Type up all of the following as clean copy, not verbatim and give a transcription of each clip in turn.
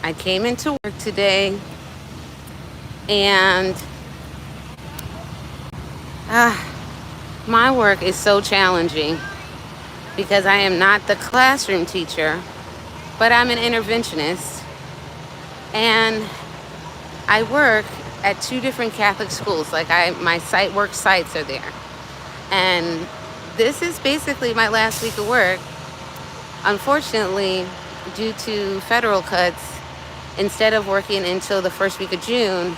I came into work today and my work is so challenging because I am not the classroom teacher, but I'm an interventionist and I work at two different Catholic schools. Like my site work sites are there. And this is basically my last week of work. Unfortunately, due to federal cuts, instead of working until the first week of June,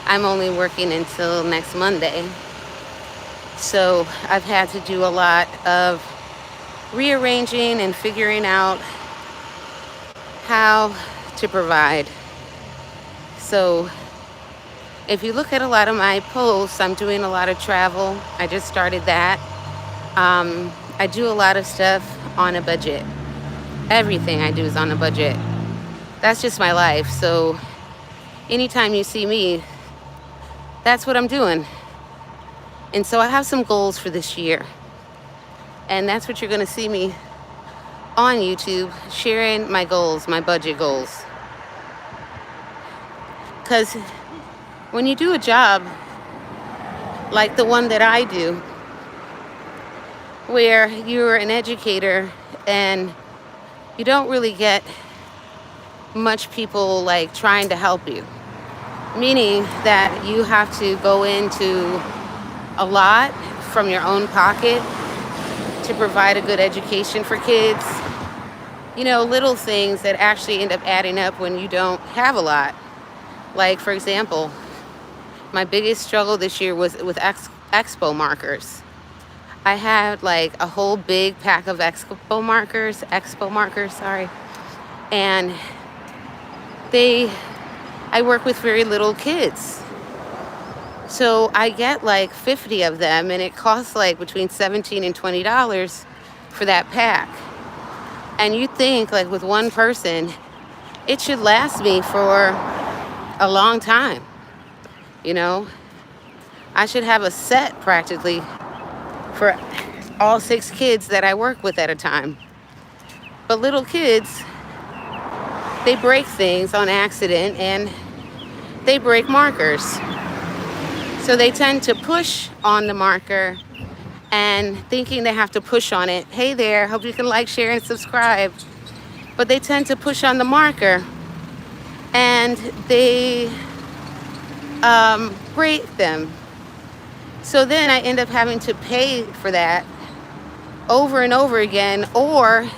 I'm only working until next Monday. So I've had to do a lot of rearranging and figuring out how to provide. So if you look at a lot of my posts, I'm doing a lot of travel. I just started that. I do a lot of stuff on a budget. Everything I do is on a budget. That's just my life. So anytime you see me, that's what I'm doing. And so I have some goals for this year. And that's what you're going to see me on YouTube, sharing my goals, my budget goals. Because when you do a job like the one that I do, where you're an educator and you don't really get much people like trying to help you, meaning that you have to go into a lot from your own pocket to provide a good education for kids. You know, little things that actually end up adding up when you don't have a lot. Like, for example, my biggest struggle this year was with expo markers. I had like a whole big pack of expo markers, sorry. And I work with very little kids. So I get like 50 of them and it costs like between $17 and $20 for that pack. And you think like with one person, it should last me for a long time. You know, I should have a set practically for all 6 kids that I work with at a time. But little kids, they break things on accident and they break markers. So they tend to push on the marker and thinking they have to push on it. Hey there, hope you can like, share, and subscribe. But they tend to push on the marker and they break them. So then I end up having to pay for that over and over again, or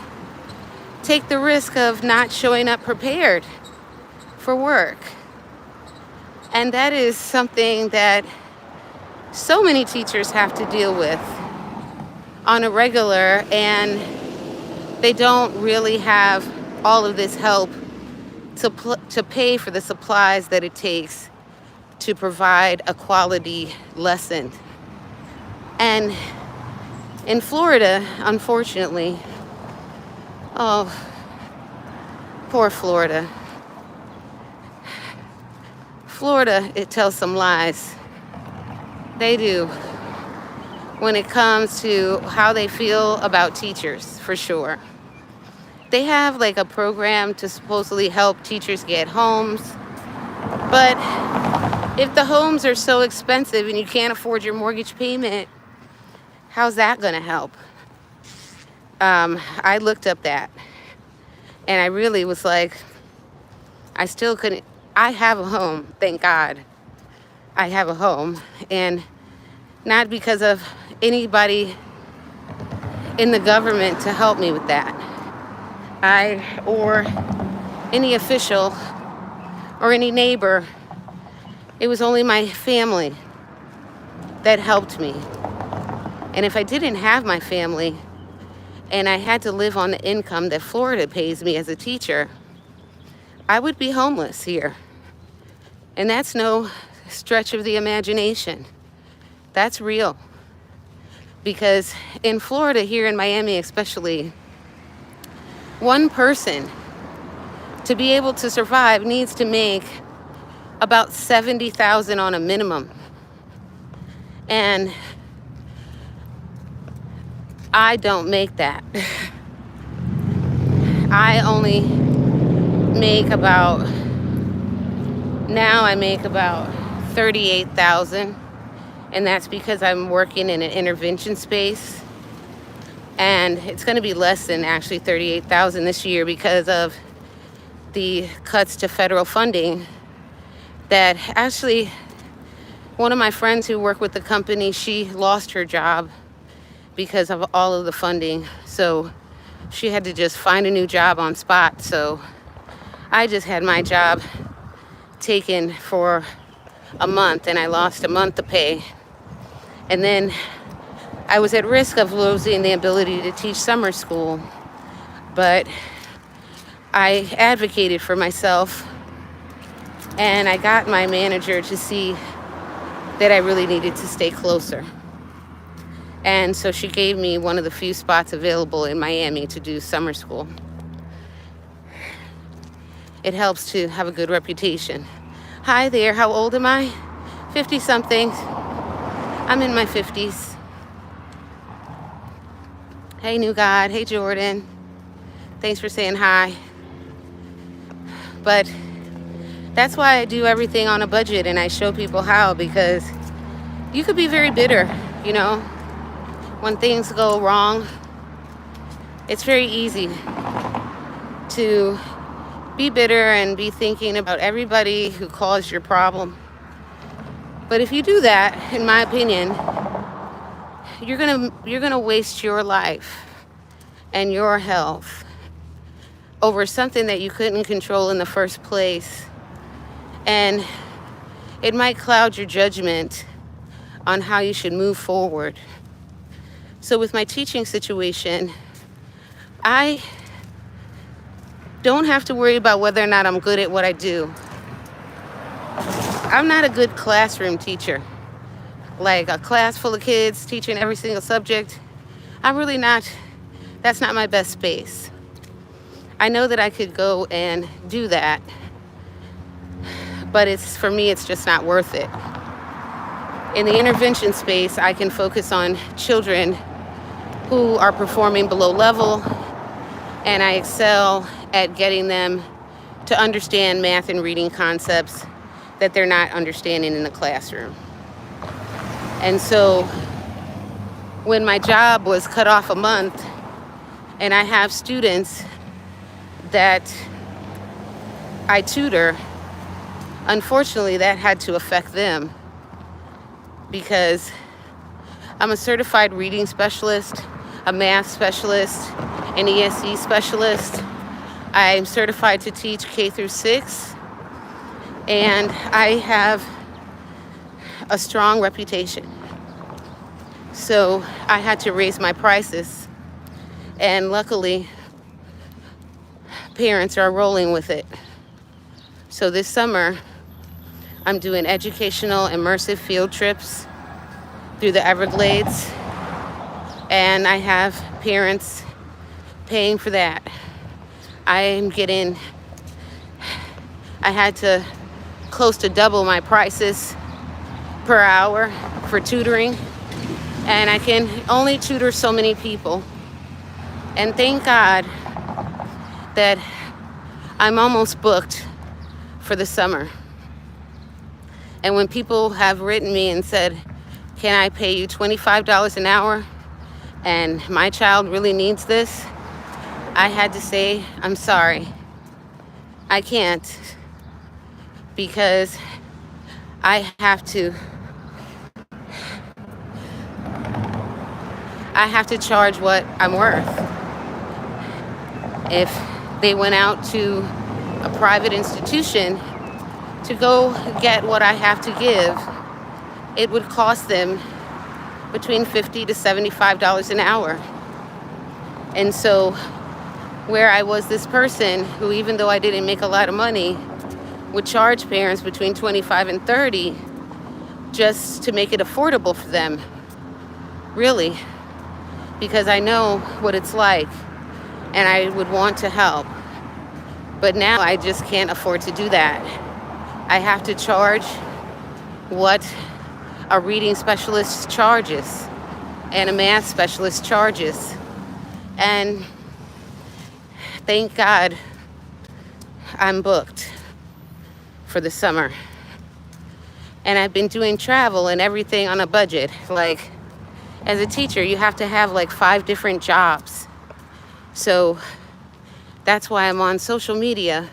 take the risk of not showing up prepared for work. And that is something that so many teachers have to deal with on a regular, and they don't really have all of this help to pay for the supplies that it takes to provide a quality lesson. And in Florida, unfortunately, oh, poor Florida. Florida, it tells some lies. They do. When it comes to how they feel about teachers, for sure. They have like a program to supposedly help teachers get homes. But if the homes are so expensive and you can't afford your mortgage payment, how's that going to help? I looked up that and I really was like, I still couldn't. I have a home, thank God. I have a home, and not because of anybody in the government to help me with that. Or any official or any neighbor. It was only my family that helped me. And if I didn't have my family and I had to live on the income that Florida pays me as a teacher, I would be homeless here. And that's no stretch of the imagination. That's real. Because in Florida, here in Miami especially, one person to be able to survive needs to make about $70,000 on a minimum. And I don't make that. I only make about now I make about 38,000, and that's because I'm working in an intervention space, and it's going to be less than actually 38,000 this year because of the cuts to federal funding. That actually, one of my friends who worked with the company, she lost her job because of all of the funding, so she had to just find a new job on spot. So I just had my job taken for a month, and I lost a month of pay. And then I was at risk of losing the ability to teach summer school, but I advocated for myself, and I got my manager to see that I really needed to stay closer. And so she gave me one of the few spots available in Miami to do summer school. It helps to have a good reputation. Hi there, how old am I? 50 something. I'm in my 50s. Hey, New God. Hey, Jordan. Thanks for saying hi. But that's why I do everything on a budget, and I show people how, because you could be very bitter, you know, when things go wrong. It's very easy to be bitter and be thinking about everybody who caused your problem. But if you do that, in my opinion, you're gonna waste your life and your health over something that you couldn't control in the first place. And it might cloud your judgment on how you should move forward. So with my teaching situation, I don't have to worry about whether or not I'm good at what I do. I'm not a good classroom teacher. Like a class full of kids teaching every single subject, that's not my best space. I know that I could go and do that, but for me, it's just not worth it. In the intervention space, I can focus on children who are performing below level, and I excel at getting them to understand math and reading concepts that they're not understanding in the classroom. And so when my job was cut off a month, and I have students that I tutor, unfortunately that had to affect them, because I'm a certified reading specialist, a math specialist, an ESE specialist. I'm certified to teach K through 6, and I have a strong reputation. So I had to raise my prices, and luckily parents are rolling with it. So this summer I'm doing educational immersive field trips through the Everglades, and I have parents paying for that. I had to close to double my prices per hour for tutoring, and I can only tutor so many people. And thank God that I'm almost booked for the summer. And when people have written me and said, can I pay you $25 an hour and my child really needs this, I had to say, I'm sorry, I can't, because I have to charge what I'm worth. If they went out to a private institution to go get what I have to give, it would cost them between $50 to $75 an hour. And so where I was this person who, even though I didn't make a lot of money, would charge parents between $25 and $30 just to make it affordable for them, really, because I know what it's like and I would want to help. But now I just can't afford to do that. I have to charge what a reading specialist charges and a math specialist charges. And thank God I'm booked for the summer. And I've been doing travel and everything on a budget. Like, as a teacher, you have to have like 5 different jobs. So that's why I'm on social media,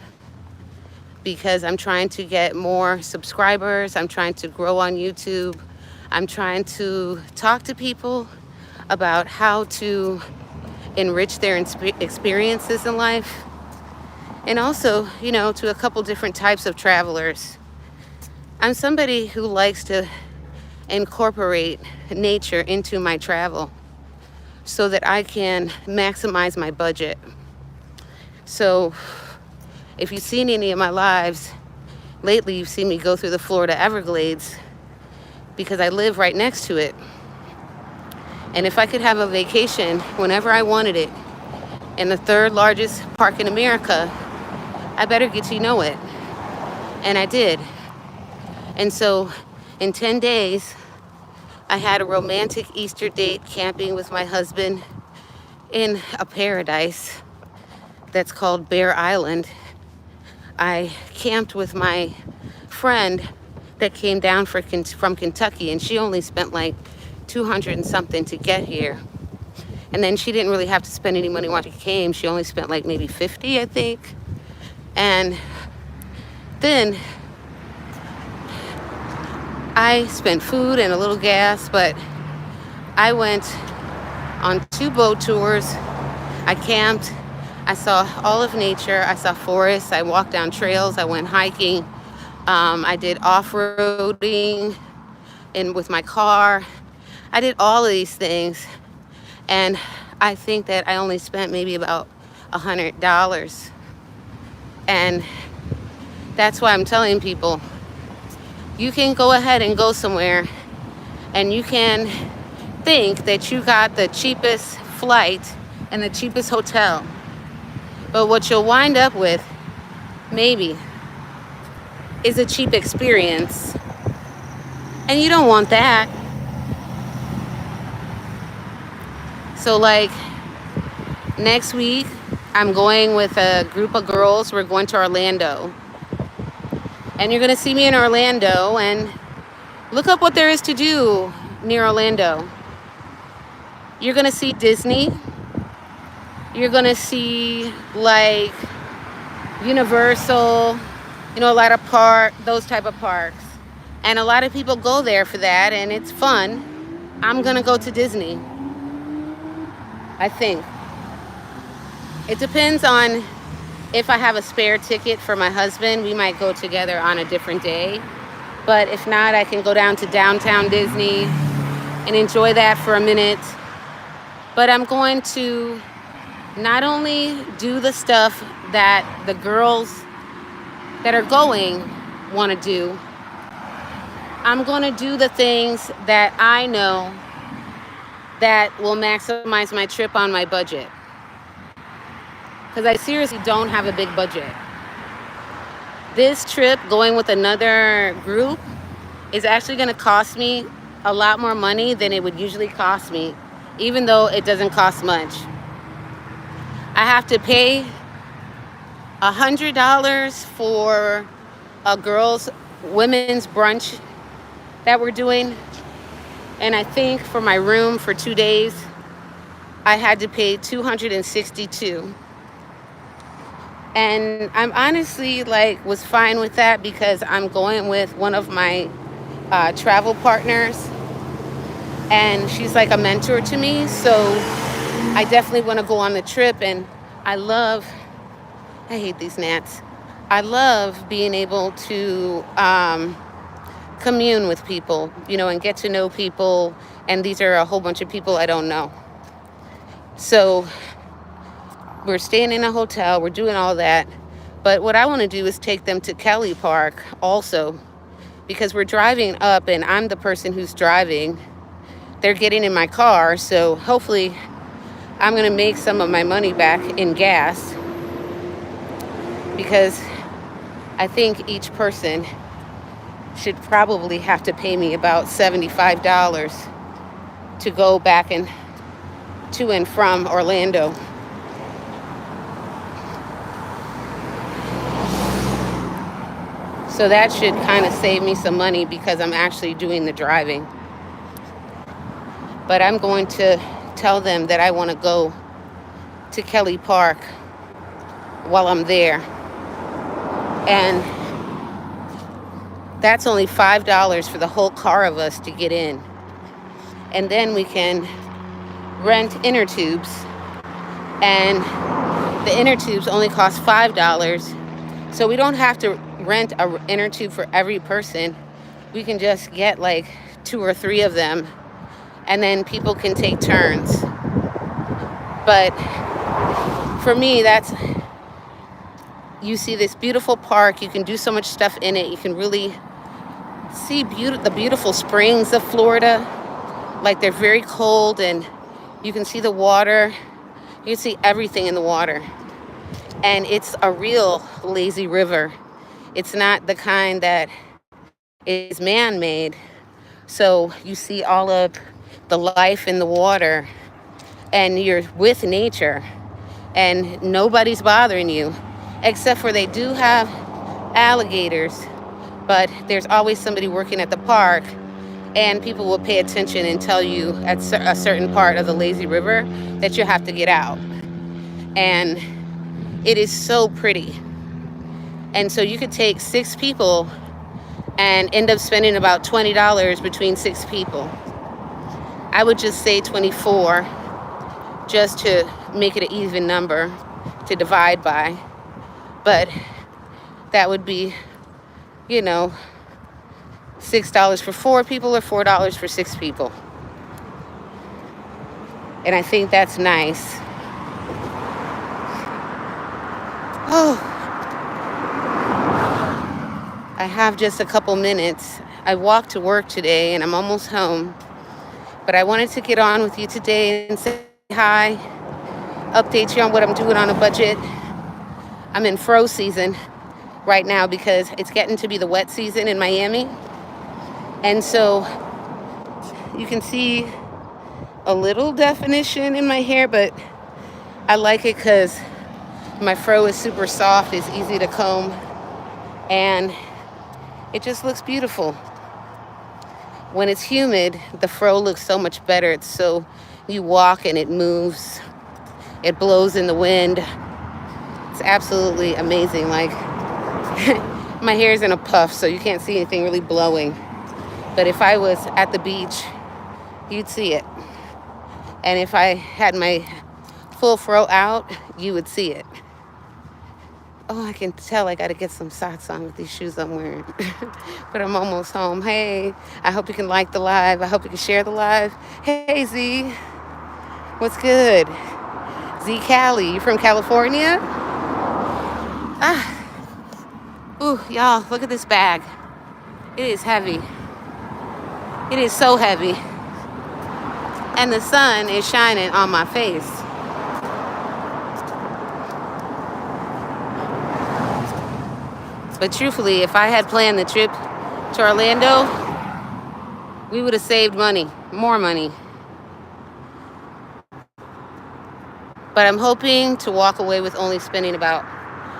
because I'm trying to get more subscribers. I'm trying to grow on YouTube. I'm trying to talk to people about how to enrich their experiences in life. And also, to a couple different types of travelers. I'm somebody who likes to incorporate nature into my travel so that I can maximize my budget. So if you've seen any of my lives lately, you've seen me go through the Florida Everglades because I live right next to it. And if I could have a vacation whenever I wanted it in the 3rd largest park in America, I better get to know it. And I did. And so in 10 days, I had a romantic Easter date camping with my husband in a paradise that's called Bear Island. I camped with my friend that came down from Kentucky, and she only spent like $200 and something to get here. And then she didn't really have to spend any money when she came. She only spent like maybe $50, I think. And then I spent food and a little gas, but I went on 2 boat tours. I camped. I saw all of nature. I saw forests. I walked down trails. I went hiking. I did off-roading with my car. I did all of these things. And I think that I only spent maybe about $100. And that's why I'm telling people, you can go ahead and go somewhere and you can think that you got the cheapest flight and the cheapest hotel. But what you'll wind up with, maybe, is a cheap experience. And you don't want that. So like next week, I'm going with a group of girls. We're going to Orlando. And you're going to see me in Orlando, and look up what there is to do near Orlando. You're going to see Disney. You're going to see like Universal, a lot of those type of parks. And a lot of people go there for that, and it's fun. I'm going to go to Disney, I think. It depends on if I have a spare ticket for my husband. We might go together on a different day. But if not, I can go down to downtown Disney and enjoy that for a minute. But I'm going to not only do the stuff that the girls that are going want to do, I'm going to do the things that I know that will maximize my trip on my budget. Because I seriously don't have a big budget. This trip, going with another group, is actually going to cost me a lot more money than it would usually cost me, even though it doesn't cost much. I have to pay $100 for a women's brunch that we're doing. And I think for my room for 2 days, I had to pay $262. And I'm honestly was fine with that because I'm going with one of my travel partners, and she's like a mentor to me. So I definitely want to go on the trip. And I hate these gnats. I love being able to commune with people, and get to know people. And these are a whole bunch of people I don't know. So we're staying in a hotel. We're doing all that. But what I want to do is take them to Kelly Park also, because we're driving up and I'm the person who's driving. They're getting in my car. So hopefully I'm going to make some of my money back in gas, because I think each person should probably have to pay me about $75 to go back to and from Orlando. So that should kind of save me some money because I'm actually doing the driving. But I'm going to tell them that I want to go to Kelly Park while I'm there. And that's only $5 for the whole car of us to get in. And then we can rent inner tubes. And the inner tubes only cost $5. So we don't have to rent a inner tube for every person. We can just get like 2 or 3 of them. And then people can take turns. But for me, you see this beautiful park. You can do so much stuff in it. You can really see the beautiful springs of Florida. Like, they're very cold, and you can see the water. You can see everything in the water. And it's a real lazy river. It's not the kind that is man-made. So you see all of the life in the water, and you're with nature, and nobody's bothering you, except for they do have alligators, but there's always somebody working at the park, and people will pay attention and tell you at a certain part of the lazy river that you have to get out. And it is so pretty. And so you could take 6 people and end up spending about $20 between 6 people. I would just say 24, just to make it an even number to divide by. But that would be, $6 for 4 people or $4 for 6 people. And I think that's nice. Oh, I have just a couple minutes. I walked to work today and I'm almost home. But I wanted to get on with you today and say hi, update you on what I'm doing on a budget. I'm in fro season right now because it's getting to be the wet season in Miami. And so you can see a little definition in my hair, but I like it because my fro is super soft, it's easy to comb, and it just looks beautiful. When it's humid, the fro looks so much better. You walk and it moves, it blows in the wind. It's absolutely amazing. Like, my hair's in a puff, so you can't see anything really blowing. But if I was at the beach, you'd see it. And if I had my full fro out, you would see it. Oh, I can tell I got to get some socks on with these shoes I'm wearing. But I'm almost home. Hey, I hope you can like the live. I hope you can share the live. Hey, Z. What's good? Z Cali. You from California? Ooh, y'all, look at this bag. It is heavy. It is so heavy. And the sun is shining on my face. But truthfully, if I had planned the trip to Orlando, we would have saved money, more money. But I'm hoping to walk away with only spending about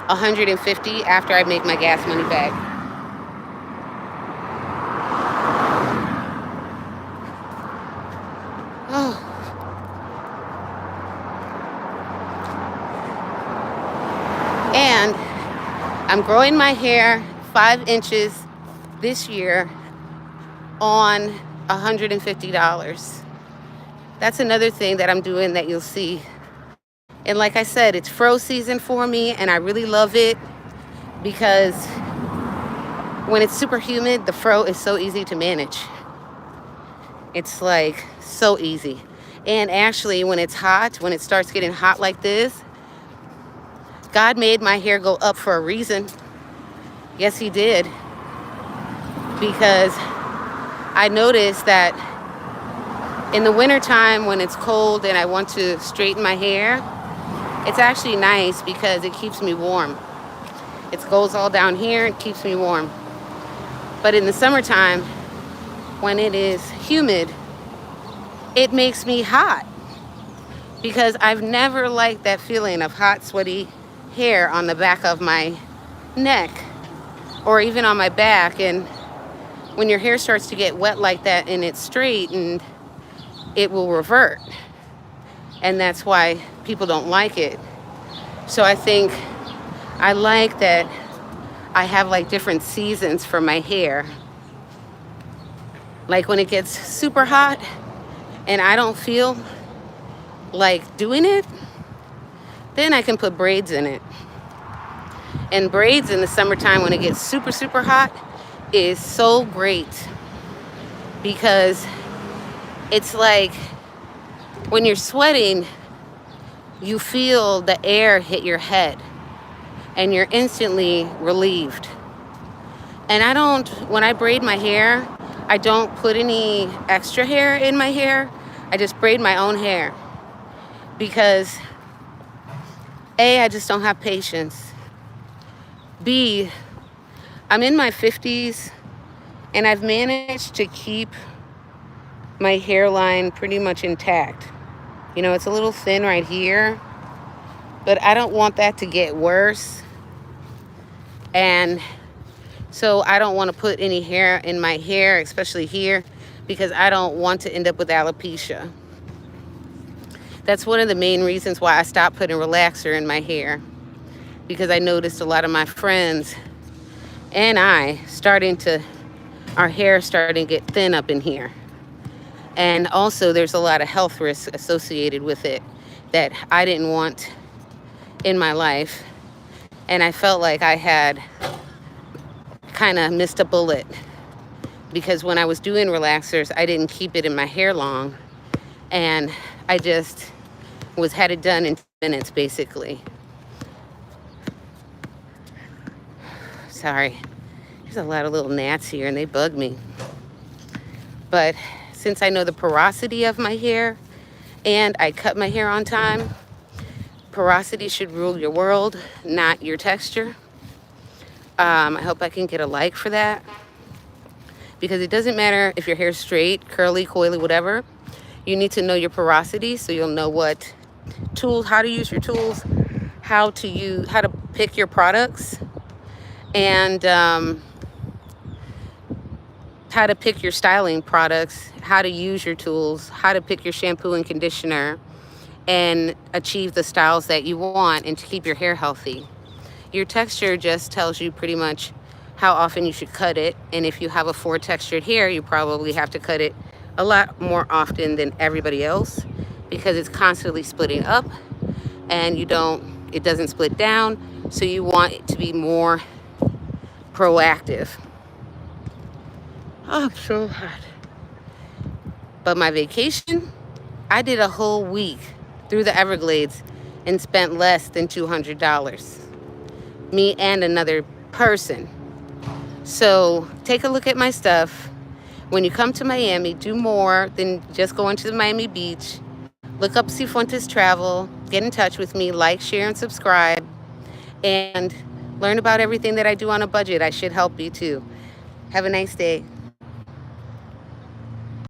$150 after I make my gas money back. Oh. And I'm growing my hair 5 inches this year on $150. That's another thing that I'm doing that you'll see. And like I said, it's fro season for me, and I really love it because when it's super humid, the fro is so easy to manage. It's like so easy. And actually, when it's hot, when it starts getting hot like this, God made my hair go up for a reason. Yes, he did. Because I noticed that in the wintertime when it's cold and I want to straighten my hair, it's actually nice because it keeps me warm. It goes all down here, it keeps me warm. But in the summertime, when it is humid, it makes me hot. Because I've never liked that feeling of hot, sweaty hair on the back of my neck. or even on my back. And when your hair starts to get wet like that and it's straight, and it will revert. And that's why people don't like it. So I think I like that I have like different seasons for my hair. Like when it gets super hot and I don't feel like doing it, then I can put braids in it. And braids in the summertime when it gets super, super hot is so great, because it's like when you're sweating, you feel the air hit your head and you're instantly relieved. And when I braid my hair, I don't put any extra hair in my hair. I just braid my own hair because A, I just don't have patience. B, I'm in my 50s and I've managed to keep my hairline pretty much intact. You know, it's a little thin right here, but I don't want that to get worse. And so I don't want to put any hair in my hair, especially here, because I don't want to end up with alopecia. That's one of the main reasons why I stopped putting relaxer in my hair, because I noticed a lot of my friends and our hair starting to get thin up in here. And also there's a lot of health risks associated with it that I didn't want in my life. And I felt like I had kind of missed a bullet, because when I was doing relaxers, I didn't keep it in my hair long. And I just had it done in 2 minutes, basically. Sorry. There's a lot of little gnats here and they bug me. But since I know the porosity of my hair and I cut my hair on time, porosity should rule your world, not your texture. I hope I can get a like for that, because it doesn't matter if your hair's straight, curly, coily, whatever. You need to know your porosity so you'll know what tools, how to use your tools, how to pick your products, and how to pick your styling products, how to use your tools, how to pick your shampoo and conditioner, and achieve the styles that you want and to keep your hair healthy. Your texture just tells you pretty much how often you should cut it. And if you have a 4 textured hair, you probably have to cut it a lot more often than everybody else, because it's constantly splitting up and it doesn't split down. So you want it to be more proactive. Oh, I'm so hot. But my vacation, I did a whole week through the Everglades and spent less than $200. Me and another person. So take a look at my stuff. When you come to Miami, do more than just going to the Miami Beach. Look up Cifuentes Travel. Get in touch with me. Like, share, and subscribe. And learn about everything that I do on a budget. I should help you too. Have a nice day.